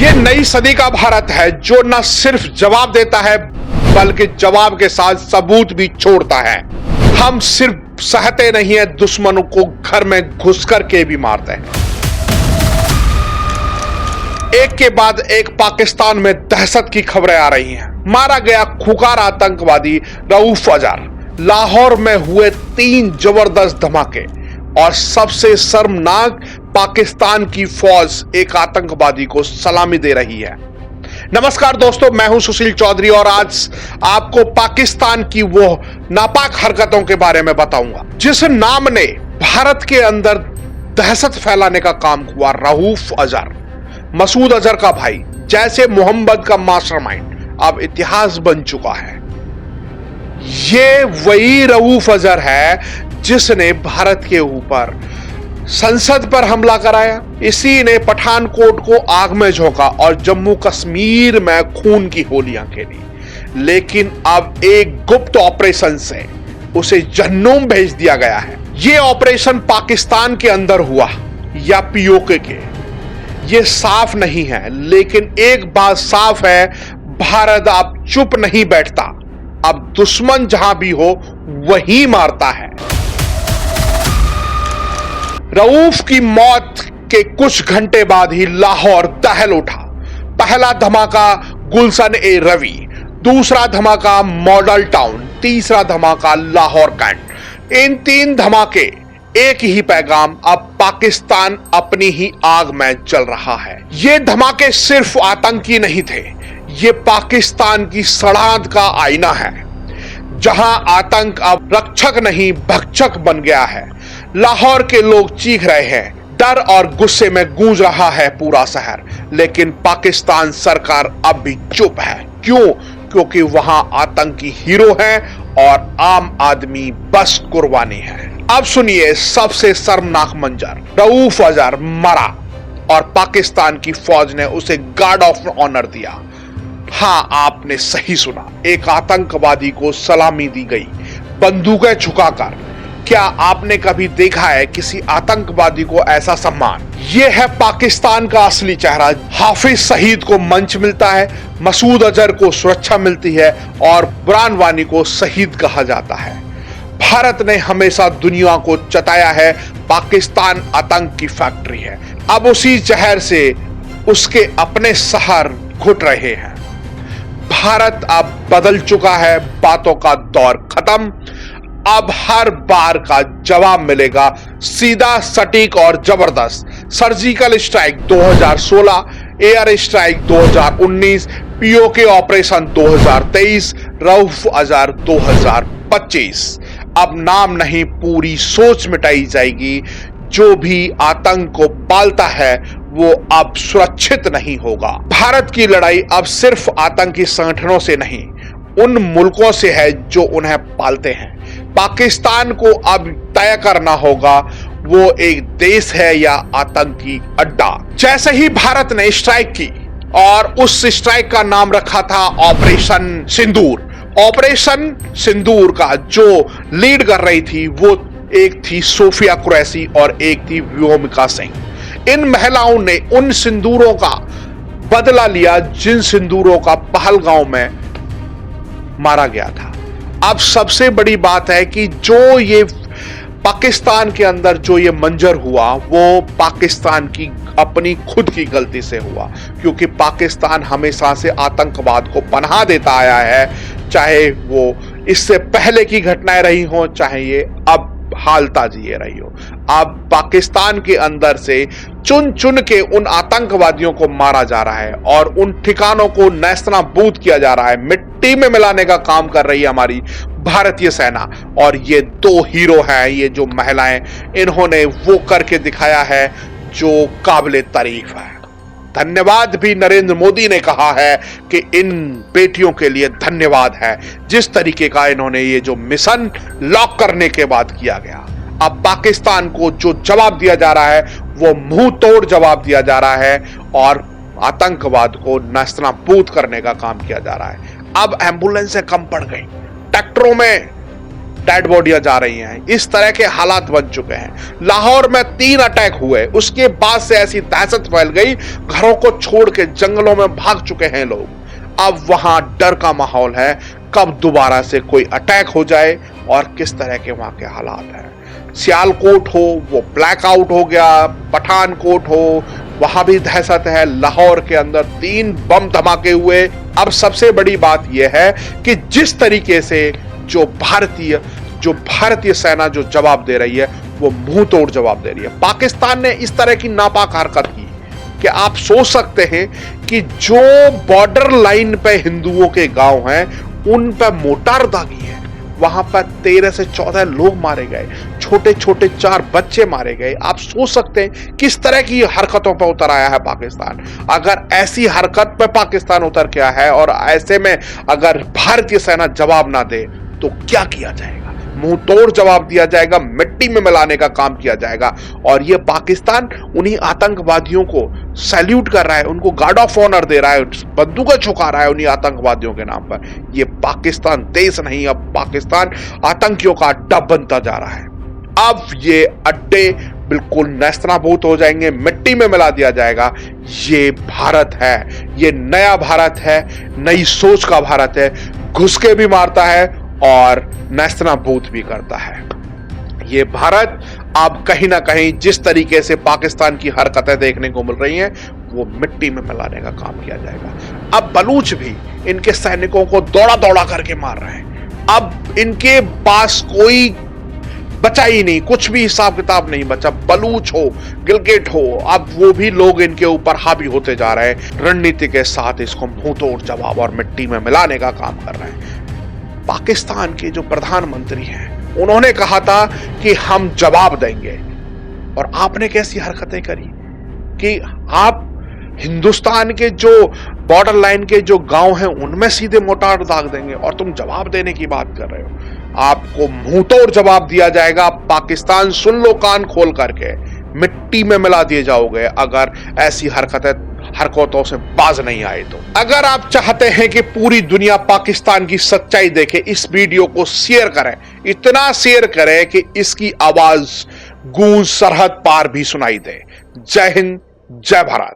ये नई सदी का भारत है जो न सिर्फ जवाब देता है बल्कि जवाब के साथ सबूत भी छोड़ता है। हम सिर्फ सहते नहीं है, दुश्मनों को घर में घुस करके भी मारते हैं। एक के बाद एक पाकिस्तान में दहशत की खबरें आ रही हैं। मारा गया खुखार आतंकवादी रऊफ अजहर। लाहौर में हुए 3 जबरदस्त धमाके और सबसे शर्मनाक, पाकिस्तान की फौज एक आतंकवादी को सलामी दे रही है। नमस्कार दोस्तों, मैं हूं सुशील चौधरी और आज आपको पाकिस्तान की वो नापाक हरकतों के बारे में बताऊंगा जिस नाम ने भारत के अंदर दहशत फैलाने का काम हुआ। रऊफ अजहर, मसूद अजहर का भाई, जैसे मोहम्मद का मास्टरमाइंड अब इतिहास बन चुका है। ये वही रऊफ अजहर है जिसने भारत के ऊपर संसद पर हमला कराया। इसी ने पठानकोट को आग में झोंका और जम्मू कश्मीर में खून की होलियां खेली। लेकिन अब एक गुप्त ऑपरेशन से उसे जहन्नुम भेज दिया गया है। यह ऑपरेशन पाकिस्तान के अंदर हुआ या पीओके के, यह साफ नहीं है। लेकिन एक बात साफ है, भारत अब चुप नहीं बैठता। अब दुश्मन जहां भी हो वहीं मारता है। रऊफ की मौत के कुछ घंटे बाद ही लाहौर दहल उठा। पहला धमाका गुलशन ए रवि, दूसरा धमाका मॉडल टाउन, तीसरा धमाका लाहौर कैंट। इन 3 धमाके एक ही पैगाम, अब पाकिस्तान अपनी ही आग में जल रहा है। ये धमाके सिर्फ आतंकी नहीं थे, ये पाकिस्तान की सड़ांध का आईना है जहां आतंक अब रक्षक नहीं भक्षक बन गया है। लाहौर के लोग चीख रहे हैं, डर और गुस्से में गूंज रहा है पूरा शहर। लेकिन पाकिस्तान सरकार अब भी चुप है। क्यों? क्योंकि वहां आतंकी हीरो हैं और आम आदमी बस कुर्बानी है। अब सुनिए सबसे शर्मनाक मंजर। रऊफ अजहर मरा और पाकिस्तान की फौज ने उसे गार्ड ऑफ ऑनर दिया। हां, आपने सही सुना, एक आतंकवादी को सलामी दी गई, बंदूकें झुकाकर। क्या आपने कभी देखा है किसी आतंकवादी को ऐसा सम्मान? यह है पाकिस्तान का असली चेहरा। हाफिज सईद को मंच मिलता है, मसूद अजहर को सुरक्षा मिलती है और बुरहान वानी को शहीद कहा जाता है। भारत ने हमेशा दुनिया को चताया है पाकिस्तान आतंक की फैक्ट्री है। अब उसी जहर से उसके अपने शहर घुट रहे हैं। भारत अब बदल चुका है, बातों का दौर खत्म। अब हर बार का जवाब मिलेगा, सीधा, सटीक और जबरदस्त। Surgical strike 2016, air strike 2019, PoK operation 2023, Rauf Azhar 2025। अब नाम नहीं, पूरी सोच मिटाई जाएगी। जो भी आतंक को पालता है वो अब सुरक्षित नहीं होगा। भारत की लड़ाई अब सिर्फ आतंकी संगठनों से नहीं, उन मुल्कों से है जो उन्हें पालते हैं। पाकिस्तान को अब तय करना होगा वो एक देश है या आतंकी अड्डा। जैसे ही भारत ने स्ट्राइक की और उस स्ट्राइक का नाम रखा था ऑपरेशन सिंदूर। ऑपरेशन सिंदूर का जो लीड कर रही थी वो एक थी सोफिया कुरैशी और एक थी व्योमिका सिंह। इन महिलाओं ने उन सिंदूरों का बदला लिया जिन सिंदूरों का पहलगांव में मारा गया था। अब सबसे बड़ी बात है कि जो ये पाकिस्तान के अंदर जो ये मंजर हुआ वो पाकिस्तान की अपनी खुद की गलती से हुआ। क्योंकि पाकिस्तान हमेशा से आतंकवाद को पनाह देता आया है, चाहे वो इससे पहले की घटनाएं रही हो, चाहे ये अब हाल ताजी ये रही हो। अब पाकिस्तान के अंदर से चुन चुन के उन आतंकवादियों को मारा जा रहा है और उन ठिकानों को नेस्तनाबूद किया जा रहा है। मिट्टी में मिलाने का काम कर रही है हमारी भारतीय सेना। और ये 2 हीरो हैं, ये जो महिलाएं, इन्होंने वो करके दिखाया है जो काबिले तारीफ है। धन्यवाद भी नरेंद्र मोदी ने कहा है कि इन बेटियों के लिए धन्यवाद है, जिस तरीके का इन्होंने ये जो मिशन लॉक करने के बाद किया गया। अब पाकिस्तान को जो जवाब दिया जा रहा है वो मुंह तोड़ जवाब दिया जा रहा है और आतंकवाद को नेस्तनाबूद करने का काम किया जा रहा है। अब एम्बुलेंसें कम पड़ गई, ट्रैक्टरों में डेड बॉडियां जा रही हैं। इस तरह के हालात बन चुके हैं। लाहौर में 3 अटैक हुए, उसके बाद से ऐसी दहशत फैल गई, घरों को छोड़ के जंगलों में भाग चुके हैं लोग। अब वहां डर का माहौल है, कब दोबारा से कोई अटैक हो जाए और किस तरह के वहां के हालात हैं। सियालकोट हो वो ब्लैकआउट हो गया, पठानकोट हो वहां भी दहशत है। लाहौर के अंदर 3 बम धमाके हुए। अब सबसे बड़ी बात यह है कि जिस तरीके से जो भारतीय सेना जो जवाब दे रही है वो मुंह तोड़ जवाब दे रही है। पाकिस्तान ने इस तरह की नापाक हरकत की कि आप सोच सकते हैं कि जो बॉर्डर लाइन पे हिंदुओं के गांव हैं उन पे मोटार दागी है। वहां पर 13 से 14 लोग मारे गए, छोटे छोटे 4 बच्चे मारे गए। आप सोच सकते हैं किस तरह की हरकतों पर उतर आया है पाकिस्तान। अगर ऐसी हरकत पे पाकिस्तान उतर गया है और ऐसे में अगर भारतीय सेना जवाब ना दे तो क्या किया जाएगा? मुंह तोड़ जवाब दिया जाएगा, मिट्टी में मिलाने का काम किया जाएगा। और ये पाकिस्तान उन्हीं आतंकवादियों को सैल्यूट कर रहा है, उनको गार्ड ऑफ ऑनर दे रहा है, बंदूकें झुका रहा है उन्हीं आतंकवादियों के नाम पर। ये पाकिस्तान देश नहीं, अब पाकिस्तान आतंकियों का अड्डा बनता जा रहा है। अब ये अड्डे बिल्कुल नेस्तनाबूद हो जाएंगे, मिट्टी में मिला दिया जाएगा। ये भारत है, ये नया भारत है, नई सोच का भारत है। घुस के भी मारता है और नेस्तनाबूद भी करता है। ये भारत अब कहीं ना कहीं जिस तरीके से पाकिस्तान की हरकतें देखने को मिल रही हैं वो मिट्टी में मिलाने का काम किया जाएगा। अब बलूच भी इनके सैनिकों को दौड़ा दौड़ा करके मार रहे हैं। अब इनके पास कोई बचा ही नहीं, कुछ भी हिसाब किताब नहीं बचा। बलूच हो, गिलगिट हो, अब वो भी लोग इनके ऊपर हावी होते जा रहे हैं। रणनीति के साथ इसको मुंह तोड़ जवाब और मिट्टी में मिलाने का काम कर रहे हैं। पाकिस्तान के जो प्रधानमंत्री हैं उन्होंने कहा था कि हम जवाब देंगे, और आपने कैसी हरकतें करी कि आप हिंदुस्तान के जो बॉर्डर लाइन के जो गांव हैं उनमें सीधे मोटार दाग देंगे और तुम जवाब देने की बात कर रहे हो। आपको मुंह तोड़ जवाब दिया जाएगा। पाकिस्तान सुन लो कान खोल करके, मिट्टी में मिला दिए जाओगे अगर ऐसी हरकतों से बाज नहीं आए तो। अगर आप चाहते हैं कि पूरी दुनिया पाकिस्तान की सच्चाई देखे, इस वीडियो को शेयर करें, इतना शेयर करें कि इसकी आवाज गूंज सरहद पार भी सुनाई दे। जय हिंद, जय भारत।